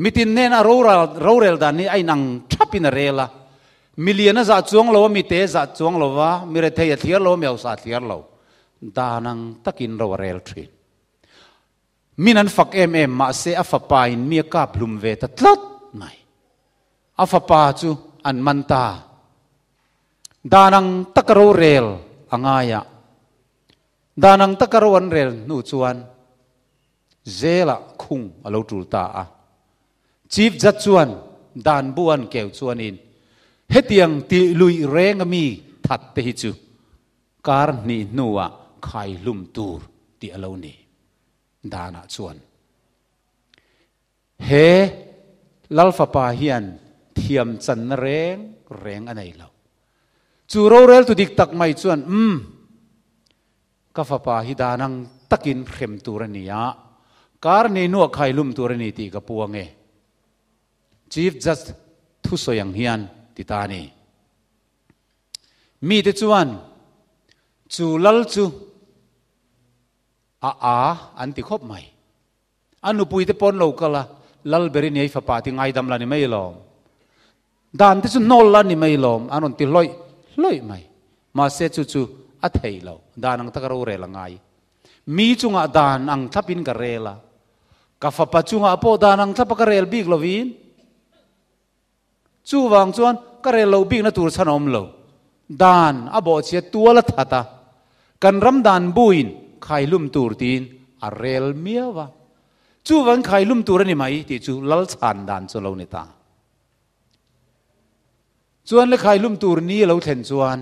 มิตินเนนอารูเรลดานนี่ไอ้นังทับอินเรล่ะมิเลียนจะจวงโลมิเตจะจวงโลวะมิเรเทียเทียโลเมียวสาเทียโลดานังตักินเราเรลทรีมินันฝักมาเซอฟปายนมีกาบลุมเวตตลัดไหนอฟปาจูอันมันตาดานังตักเราเรลอ่างายะดานังตักเราวันเรลนูจวนเจละคุงอโลจูตาจีบจัดจวนดานบวนเกี่ยวจวนอินเฮตียงตีลุยเรงมีทัดเตหิจูการนี่นัวไข่ลุมตูร์ตีอโลนี่ดานาจวนเฮลัลฟาปาเฮียนเทียมจันเรงอันไหนเราจูโรเรลตุดิกตักไม่จวนกาฟาปาฮิดานังตักินเข็มตูรนียการนี่นัวไข่ลุมตูรนีตีกระปวงชีฟจัสทุสยังเฮียนติตานีมีแต่จวนจูลัลจูอันติคบใหม่อันนุปุยเตปนโลกละลัลเบรินีไอฟ้าปาติงไงดำลานี่ไม่ลอมดานที่จุนอลลานี่ไม่ลอมอันนั้นติลอยไหมมาเสจูอัฐเฮลาวดานังตะกระเรลังไงมีจุงอาดานอังทับอินกระเรละกับฟ้าปาจุงอาโปดานังทับกระเรลบิกลวินจู่วางจวนกระเรลเราบิกนัตูรชนอมเราดานอาบอเชียตัวละทัตากันรำดานบุญไข่ลุ่มตูรตีนอาเรลเมียวะจู่วันไข่ลุ่มตูรนี่ไหมที่จู่ลัลชันดานจนเราเนตาจวนเลยไข่ลุ่มตูรนี้เราเห็นจวน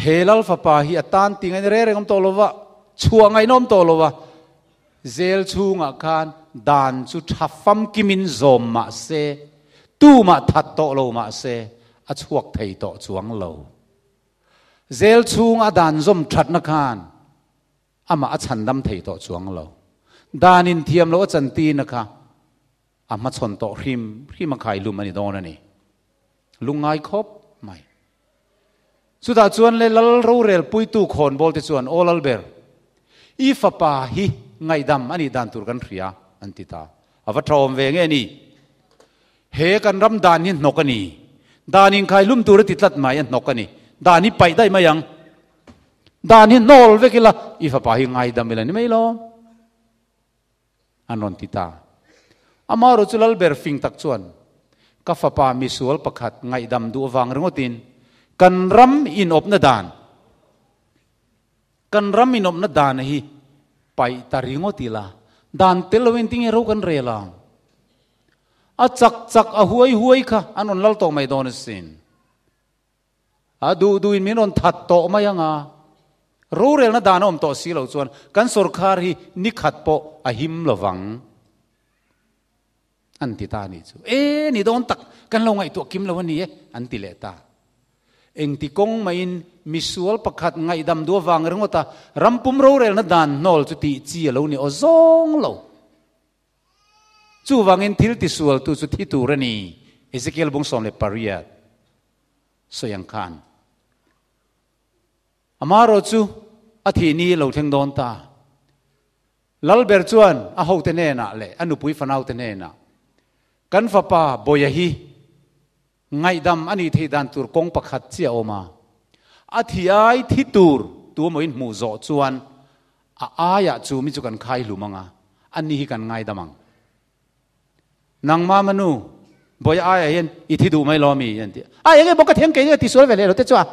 เฮลัลฟ้าปาฮีอัตตันติงไอเร่งอมโตโลวะชัวไงน้อมโตโลวะเซลชูงอาการดานจุทัฟฟัมกิมินโซมมาเซตู้มาทัดโตโลมาเซอชวกไทยโตจวงโลเซลชูงอาดานซอมทัดนักานอามาอัชันดำไทยโตจวงโลดานินเทียมโลจันตีนะคะอามาชนโตริมมาไข่ลุมอันนี้โดนนี่ลุงไงครบไม่สุดท้ายจวนเลยลัลรูเรลปุยตู้คนบอลที่จวนโอลัลเบอร์อีฟ้าปาฮีไงดำอันนี้ดานตุรกันเรียอันติตาอาวัตรอมเวงเอนี่เฮกันรำดานินนกนี่ดานินใครลุ่มตุรติดลัดหมายนกนี่ดานิไปได้ไหมยังดานินโนลเวกิละอีฟ้าปาฮีไงดำเวลานี่ไม่ล้อมอันนนติตาอามารุจุลัลเบอร์ฟิงตักจวนกัฟปามิสวลประคัดไงดำดูวังเรื่องตินกันรำอินอบนาดานกันรำอินอบนาดานฮีไปตาริงอติละดานเตลวินติงเอรุกันเรลังอาจักหวยค่ะอันนั้นลัลโตไม่โดนสินดูอินมินนทัดโตมายังรู้เรื่องนาดานอมโตสีเหล่าจวนกันสุรคารีนิขัดโปหิมละวังอันติตานี่จูนี่โดนตักกันเราไงตัวกิมละวันนี้อันติเลตาเองที่กงมาอินมิสวลประคัดไงดำดัววังเรื่องว่าตารำปุ่มรู้เรื่องนาดานนอลจุติจีเหล่านี้โอซงเหล่าจู่วังอินทิลติสวลตุจุติตูรนีเอเซเคิลบุงสอมเลปาริยัดสยังคานอามาโรจูอาทินี้เราทั้งโดนตาลัลเบอร์จวนอาหูเตเนน่ะเลยอนุปุยฟันเอาเตเนน่ะกันฟ้าป่าบอยฮีไงดำอันนี้ที่ดันตูร์กงประคัดเจ้าออกมาอาทิไอที่ตูร์ตัวมันหมู่โจจวนอายะจูมิจุกันไข่หลุมังอันนี้กันไงดำมังนางมามนูบอยอายะเห็นอีที่ดูไม่ล้อมียันที่อายะเงี้ยบอกกันเทียงเกย์ที่สวยเวลาเราเตจ้า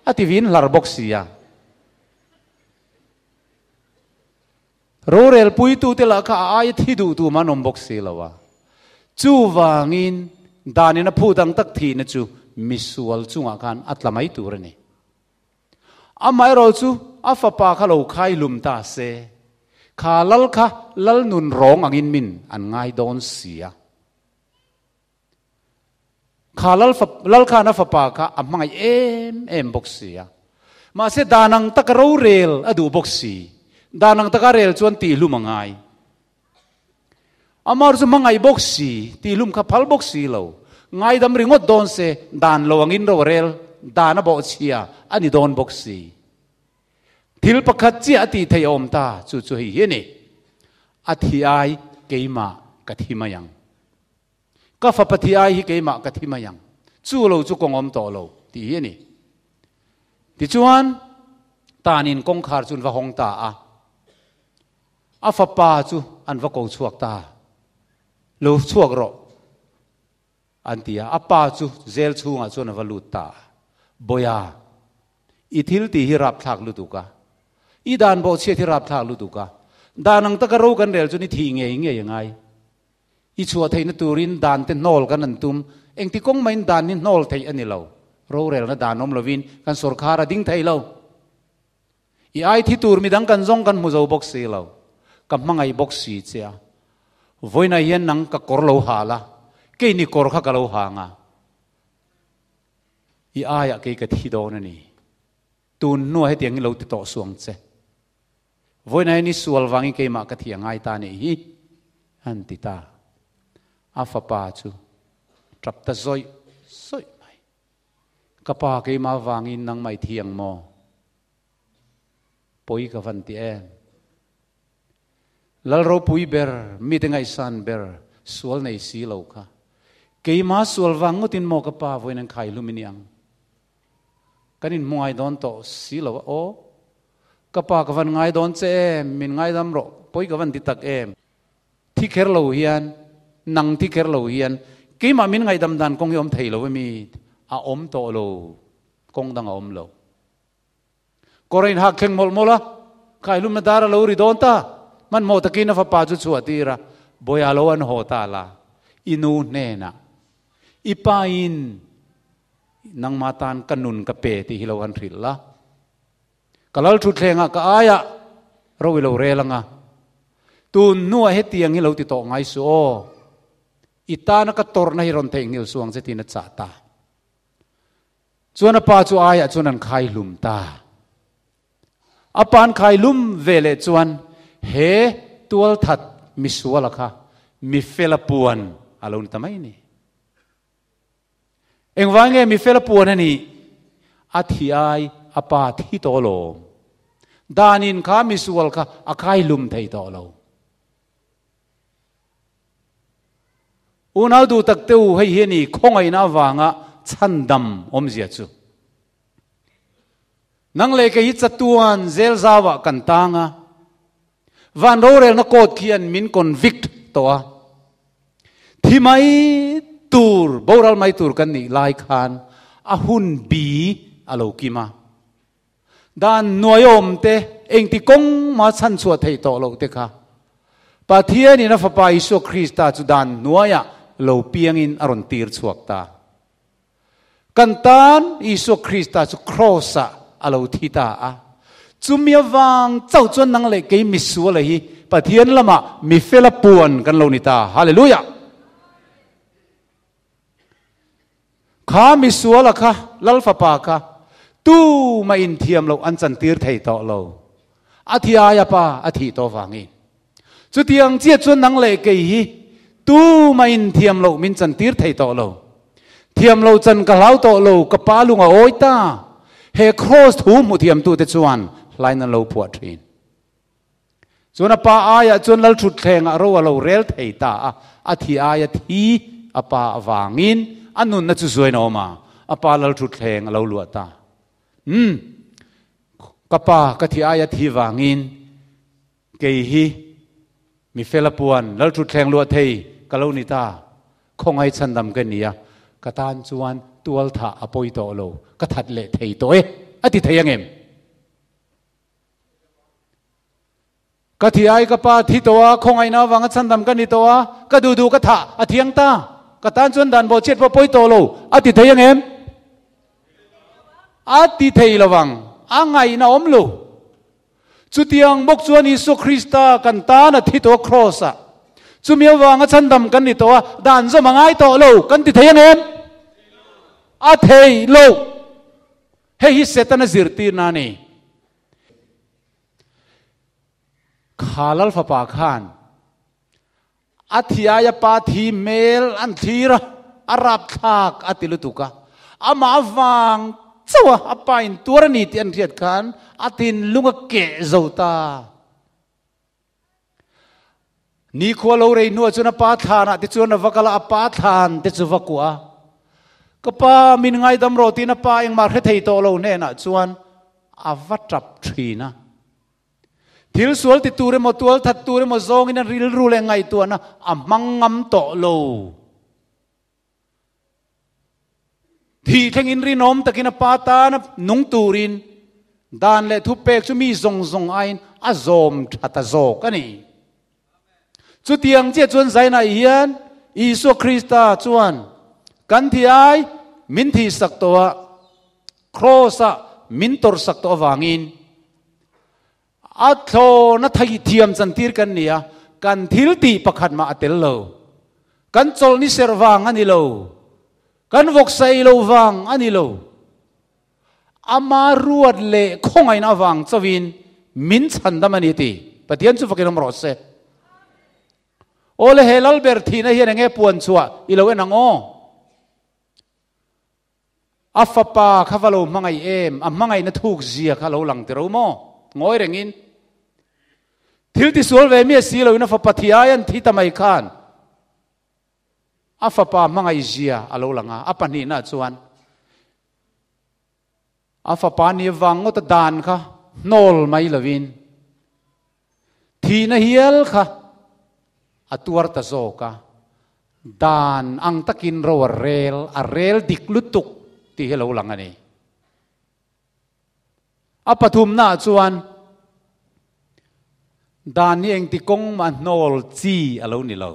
อาทิวินลาร์บ็อกซี่ โรเรลปุยตูเตละข้าไอที่ดูตูมันอมบกสีละวะจูวางินดานินพูดังตักทีนะจูมิสวลจุงอาการอัตละไม่ตูรนี่อาไม่รู้จูอาฟปาข้าเราขายลุมตาเซข้าลัลข้าลัลนุนร้องอังินมินอันง่ายโดนเสียข้าลัลข้านัฟปาข้าอาไม่เอ็มบกเสียมาเสดานังตะกรูเรลอดูบกสีดานังตะกเรลจวนตีลุมง่ายอามารู้สึกมังไงบกสีตีลุมข้าพัลบกสีเราง่ายดำริงดโดนเสดานโลอังินโรเรลดานะบกเชียอันนี้โดนบกสีทิลปะคัดเจียตีเทยอมตาจู่ๆเฮียนี่อธิไอเกยมากะทิมายังก็ฝับปฏิไอเกยมากะทิมายังจู่เราจู่กงอมโตเราตีเฮียนี่ที่ชวนตานินกงขาร์จุนวะหงตาอาฝับปาจู่อันวะกงชวกตาลูชวกรออันที่อาปาจู่เซลชูงาจวนวะลุตตาบอยาอิทิลตีฮิรับทักลุตุกะอีดานบอกเชียที่รับทักลุตุกะดานังตะกรู้กันเร็วจนนี่ทีเงี้ยยังไงอีชัวไทยนตูรินดานเตนนอลกันนั่นตุมเองที่กงไม่ดานนี่นอลไทยอันนี้เรารู้เร็วนะดานอมลวินกันสุรคาราดิ้งไทยเราอีไอที่ตูรมีดังกันซงกันมุจาวบ็อกซี่เรากับมังไอบ็อกซี่เสียวันนั้นยันนังกับกอร์เราหาละเกยนี่กอร์ข้ากับเราหางะอีอายะเกยกับที่โดนนี่ตูนนัวให้เตียงเราติดต่อสวงเจวันนั้นนี่ส่วนวังเกยมากับที่ยังไงตาเนี่ยฮีอันติตาอาฟปาจูจับตะซอยไม่กับปาเกยมาวังอินนังไม่เทียงโมปุยกับวันที่แล้วเราปุยเบอร์มีแต่ไงสันเบอร์ส่วนในสีเราค่ะเกยมาส่วนวังก็ตินโมกับปาวันนั้นใครลุมิเนียงกันอินมวยโดนโตสีเราโอ้กับปากวันไงโดนเจมินไงดำรอปอยกับวันติดตักที่เคอร์เราเฮียนนังที่เคอร์เราเฮียนกี่มามินไงดำดันกงยอมไทยเราไม่มีอาอมโตเรากงดังอมเราก็เรียนหักเข่งมลละใครลุมมาดาราเราอุริโดนตามันโมตะกี้นะฟ้าป้าจุดสวัสดีระบอยาโลวันโหตาละอินูเนนะอีปาอินนังมาตานกันนุนกับเปติฮิโลวันริลละก็ลัลชุดแรงก็อายะเราวิโลเรลังอ่ะตูนนัวเฮตียงฮิโลติโตไงโซอิตานักตอร์นฮิรอนเทงฮิลสวงเซตินัดจ่าตาส่วนป้าจูอายะส่วนนั้นใครลุมตาอปานใครลุมเวเลส่วนเฮตัวทัดมิสวลค่ะมิเฟลปวนอะไรนี่ทำไมนี่เอ็งว่าไงมีเฟลปวนนี่อธิไออปาที่โตโลดานินข้ามิสวลค่ะอใครลุมไทยโตโลอุณาดูตักเตวให้เห็นนี่คงไอ้น่าวางะชันดำอมเสียจูนังเลกยิจตวนเซลซาวะกันตางะวันโรเรลนักโกดเขียนมินคอนวิกต์ตัวที่ไม่ตูร์บอรัลไม่ตูร์กันนี่ลายคานอาหุนบีอาโลกิมาด้านนวยอมเตเองที่กงมาสันสวดให้โตโลเตค่ะปะเทียนี่นะฟ้าไปอิสุคริสต์จุดานนวยะโลเปียงอินอรอนตีร์สวกตากันตานอิสุคริสต์จุครอสะอาโลทิตาจุมีวังเจ้าจวนนังเล็กกิมิสวเลยปะเทียนละมามิเฟลปวนกันโลนิตาฮาเลลูยาข้ามิสวละค่ะลัลฟปาค่ะตู้มาอินเทียมเราอันจันตีร์ไทยต่อเราอธิอายปาอธิโตฟังอินจุดยังเจียจวนนังเล็กกิตู้มาอินเทียมเรามินจันตีร์ไทยต่อเราเทียมเราจันกะเหลาต่อเรากับปาลุงโอยตาเฮครอสทูมุเทียมตู้เตจวนไลน์นั้นเราปวดทีนส่วนป้าอายะส่วนเราชุดแข่งเราว่าเราเรลไทยตาอธิอายะที่ป้าวางินอันนู้นน่าจะสวยนอมาป้าเราชุดแข่งเราลวดตากับป้าก็ที่อายะที่วางินเกยฮีมีเฟลปวนเราชุดแข่งลวดไทยกับเรานิตาคงให้ฉันดำกันเนี่ยกตานจวนตัวท่าอภัยโตโลกทัดเละไทยตัวอธิไทยยังเอ็ม ก็ที่ไอ้ก็ป้าที่ตัวคงไอ้น้าวังฉันทำกันนี่ตัวก็ดูก็ท่าอธิยังตาก็ตานจวนดันบ่เช็ดบ่ป่วยโตโลอธิเทยังเอ็มอธิเทระวังอ่างไงนะอมโลจุดยังบกจวนอิสุคริสต์กันตานะที่ตัวครอสะจุมีวังฉันทำกันนี่ตัวดันจะมังไงโตโลกันที่เทยังเอ็มอธิโลเฮ้ยเสตนะจิรตีนานี่ขาลฟ้าปากขันอธิยาปาทีเมลอันทีระอารับทักอธิลุตุกะอามาฟังเจ้าอาปายตัวนี้ที่อันเทียดขันอธินลุงเกะเจ้าตานี่ขวเราเรียนนัวจนปาทานติจวนวักละปาทานติจวักวะก็ป้ามินไงดำรตินะป้ายังมาเฮ็ดให้โตเราเนี่ยนะจวนอาวัตจับทรีนะทิลสวลติตูเรมตัวทัดตูเรมซองอินริลรูเลงไงตัวนะอามังงำโตโลที่แข่งอินรินอมตะกินปาตานะนุงตูรินดานเลทุเปกชุมีซงไอน์อาโซมทัตโซกันนี่จุดยังเจ้าจวนใจนายเฮียนอิสุคริสต์จวนกันที่ไอมินที่สักตัวโครสะมินตอร์สักตัววางินอัตโตนัทยิเทียมจันทีร์กันเนี่ยกันทิลตีประคันมาอัตเลโลกันโจลนิเสรวังอันนี้โลกันวกไซโลวังอันนี้โลอามารวดเล่คงไอ้นาวังจวินมินชันดามันนี่ตีปฏิญญาสุฟกินมรสเซโอเลเฮลัลเบอร์ทีนะเฮียนเงี้ยปวนชัวอีโลเวนงโออัฟปาข้าฟัลโลมังไอเอ็มมังไอนัทุกเสียข้าโลหลังเตรูโมงอยเร่งอินทิลติสวลเวมีสีโลอินอัฟปาที่อายันที่ทำไมขันอัฟปามังไอเสียอาโลหลังอัปนีน่าจวนอัฟปานี่วังก็ตดานค่ะโนลไม่ละวินทีน่าเฮียลค่ะอัตัวร์ตโซค่ะดานอังตะกินโรเรลอาเรลดิกลุตุกที่เฮลหลังอันนี้อปทุมน่าจวนดานนี้เองที่กงมันโนลจีอะไรนี่เรา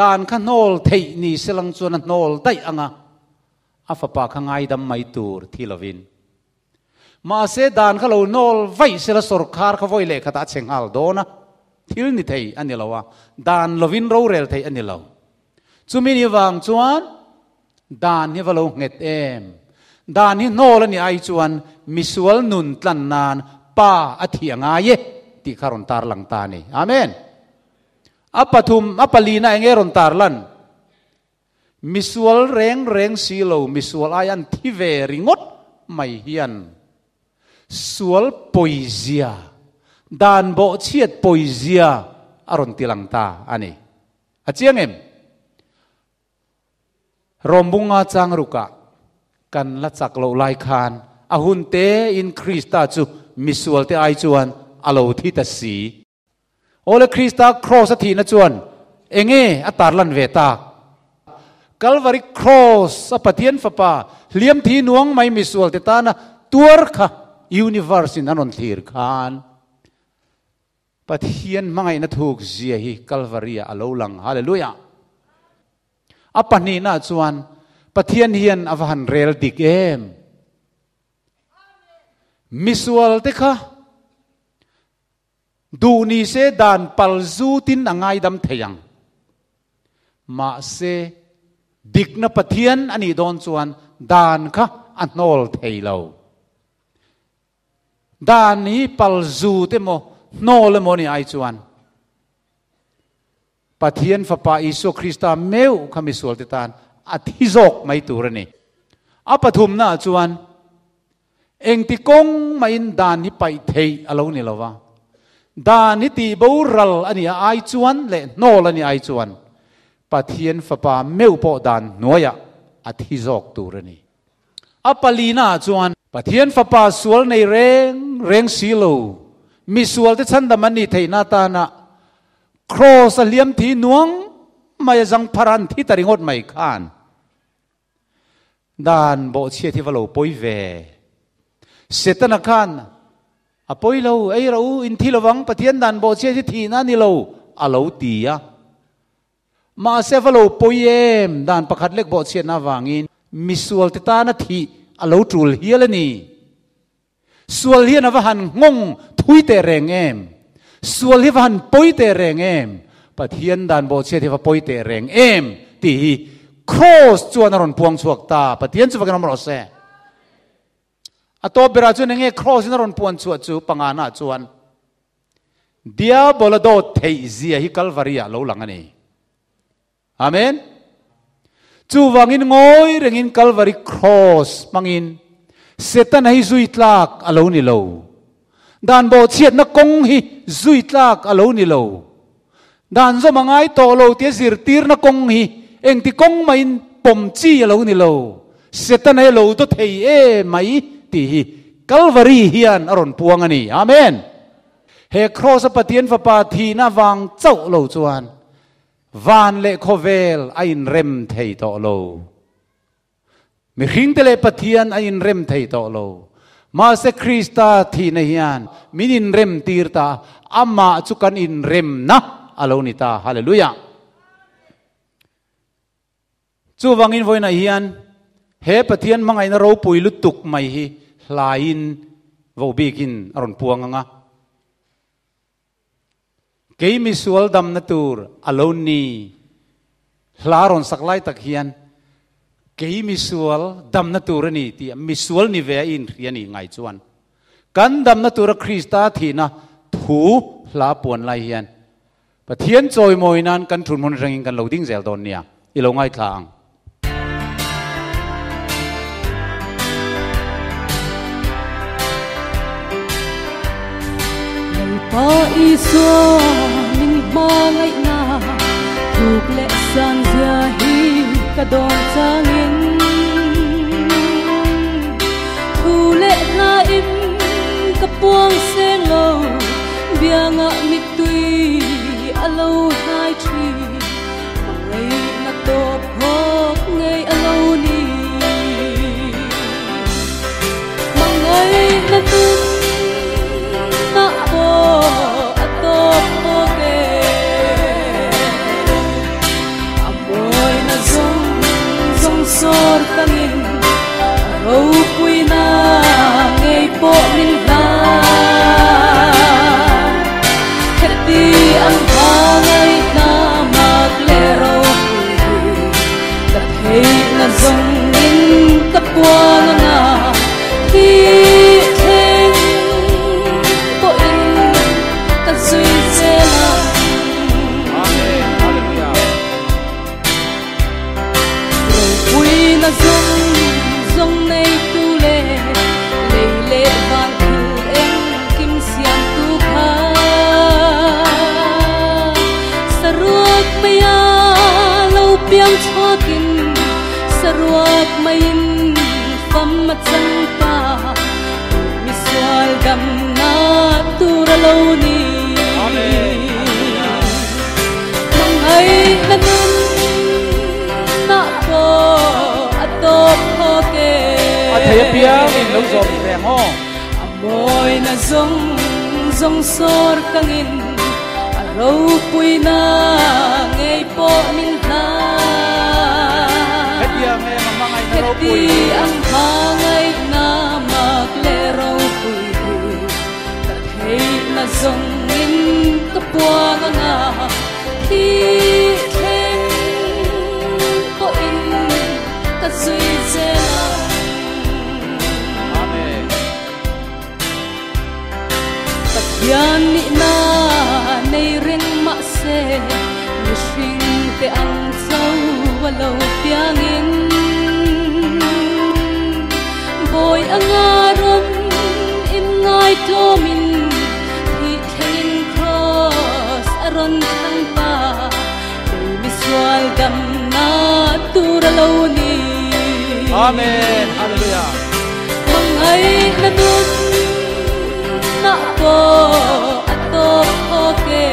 ดานข้าโนลเทนี่เสลังจวนโนลได้อ่ะอาฟปาข้างไงดำไม่ตูร์ที่ละวินมาเสดานข้าเราโนลไว้เสละสรคาร์ข้าไว้เล็กข้าตัดเชิงฮัลโดนะที่นี่เทอันนี้เราว่าดานละวินเราเรลเทอันนี้เราจุมินิวังจวนดานนี่ว่าเราเง็ดเอ็มดานนี่โนลนี่ไอจวนมิสวลนุนตันนานป้าอธิยงไงที่คารอนตาร์ลังตานี่อาเมนอัปทุมอัปลีน่าเองรอนตาร์ลันมิสวลเร่งสีโลมิสวลอายันที่เวริงดไม่เฮียนสวลโพยเซียดานโบเชียดโพยเซียอารอนติลังตาอันนี้อาเจียงเอ็มรอมบุงอาจังรุกะกันละจักโลไลคานอาหุนเตอินคริสตาจูมิสวลเตไอจวนอาโลที่ตัดสีโอเลคริสตาครอสทีนะจวนเองอัตาลันเวตากัลวาริครอสอปฏิญฟปาเลี้ยมทีนวงไม่มิสวลเตตานะตัวร์ค่ะยูนิเวอร์สินันนทีร์คานปฏิญมังไงนัทุกเสียฮีกัลวารีอาโลลังฮาเลลูยาอปนีน่าจวนปฏิญเฮียนอวันเรลดิกเอมมิสวลเตค่ะดูนี่เสดานปัลจูตินอ่างไงดำเทียงมาเสดิกนับเทียนอันนี้โดนส่วนดานค่ะอันโนลเทยเราดานนี้ปัลจูเตโมโนเลโมนี่ไอจวนปะเทียนฟ้าป่าอิสุคริสต์เมวขมิสวลเตตานอธิจกไม่ตัวนี่อปทุมน่าจวนเองที่กงไม่ดานนี้ไปเทยอะไรนี่ละวะดานิติบูรัลอันนี้ไอจวนเล่โนลอันนี้ไอจวนปะเทียนฟ้าป่าเมวปอดานนัวยะอธิจกตัวนี่อปลีน่าจวนปะเทียนฟ้าป่าสวลในเร่งสีโลมิสวลที่ฉันดำมันนี่เทนาตานะครอสเลียมทีนวงไม่ยังพารันที่ตริงดไม่ขานดานโบเชียที่ว่าเราป่วยเวเสตนาคาน apoi lo ai ro in thi lawang pathian dan bo che thi na ni lo alo ti ya ma se valo poiem dan pakhat lek bo che na wangin misual ti ta na thi alo trul hialani sual hian awahan ngong thui te reng em sual hi van poi te reng em pathian dan bo che thi va poi te reng em ti cross chuan aron puang chuak ta pathian chu vakan ro se atop bera chu nge cross in aron puan chu chu pangana chuan diabolo do thei zia hi calvary a lo lang ani amen chu wangin ngoi rengin calvary cross mangin Satan hi zui tlak alo ni lo dan bo chiat na kong hi zui tlak alo ni lo dan zo mangai to lo te zir tir na kong hi eng ti kong main pom chi alo ni lo Satan ai lo to thei e mai ti hi calvary hian aron puang ani amen he cross patien fa pa thi na wang chau lo chuan van le khovel ain rem thei to lo mi hing tele pathian a in rem thei to lo ma se Krista thi na hian min in rem tir ta ama chu kan in rem na alo ni ta hallelujah chu wangin voina hian he pathian mangai na ro pui lu tuk mai hi hlain vo bikin aron puang anga ke mi sual dam na tur alo ni hlaron saklai tak hian ke misual dam na turani ti misual ni ve in riani ngai chuan kan dam na tura Krista thina thu hla puan lai hian pathian choi moi nan kan thun mon rangin kan loading zel don nia i lo ngai thlang pa iso ning ma ngai na thuk le san zia hi ka don changin thu le na im ka puang sen lo bianga mi tui alo hai tri ngai na to phok ngai alo ni mangai na tu na po atop po ke amoy na zong sor kangin ro pui na ngay po min la heti ang bangay na maglero pui kathay na zong in kapwang na hi theng po in kasoy sela amen hallelujah ro pui na zong nay tu le le van tu em kim siam tu kha saruak maya lo piang chokin saruak main fam machan pa miswal gam na tur lo ni amen mangai na nun na po atop ho ke thầy piang in lo zom reng ho amoy na zong sor kangin aro pui na ngay po min ha he piang e mangai na ro pui heti ang hangay na maglero pui kathay na zong in kapuang nga ti khen po in kasoy zela amen yan ni na nay ring ma se ni sing te ang sau walo piangin boy angaron in ngai to min thi thain cross aron thang pa mi swal gam na turalo ni amen hallelujah mangai na nun na po atop ho ke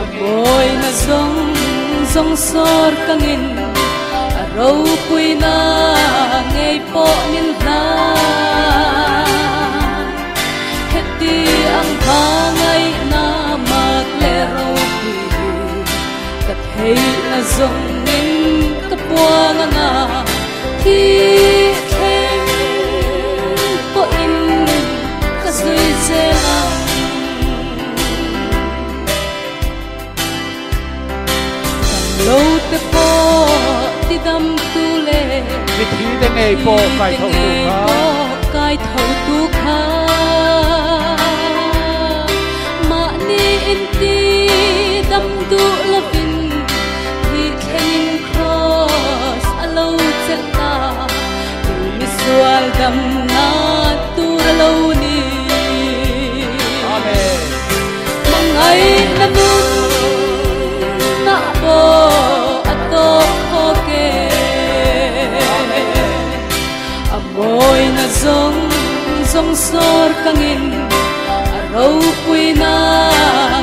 amoy na zong sor kangin aro pui na ngay po min la ti ang pangai na maglero pi kat hey na zong nin kapuang nga ki ken po in kasui zelang lo te po ti dam tu leวิธีได้ไงโปไก่ทองดูค่ะ cái thầu tu kha mà ni in ti đâm tu lovin thì khen cross alo chân ta mi sual đâm na tu alo ni amen mong ai na mun na bo ato khoke amoy na zong sor kangin araw ko'y na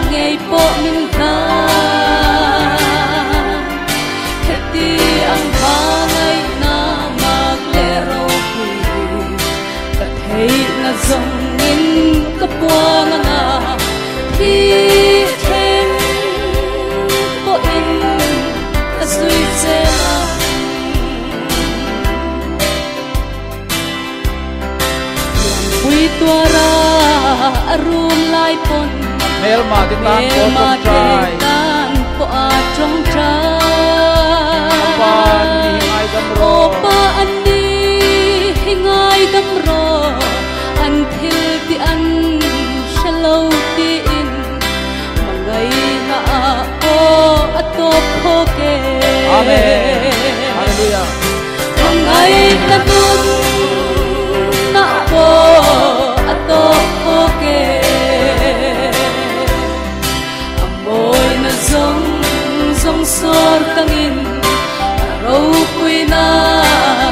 ngay po minta kati ang bangay na maglero ko'y kathay na zongin kapuang nga hiken po in kasui zela tuara arum lai pon mel ma tin tan po trong trai pa ni ngai gam ro pa ani hingai gam ro an thil ti an shalo ti in mangai na o atop khoke amen hallelujah mangai na nun na po atop khoke amoy na zong sor kangin araw ko'y na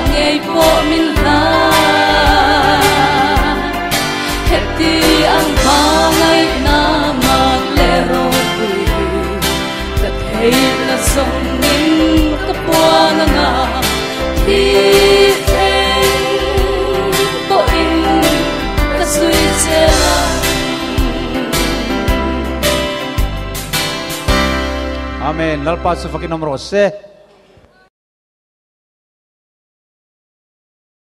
ngay po minta heti ang bangay na maglero ko'y kathay na zongin kapuang nga amen lalpa sa fakinom rose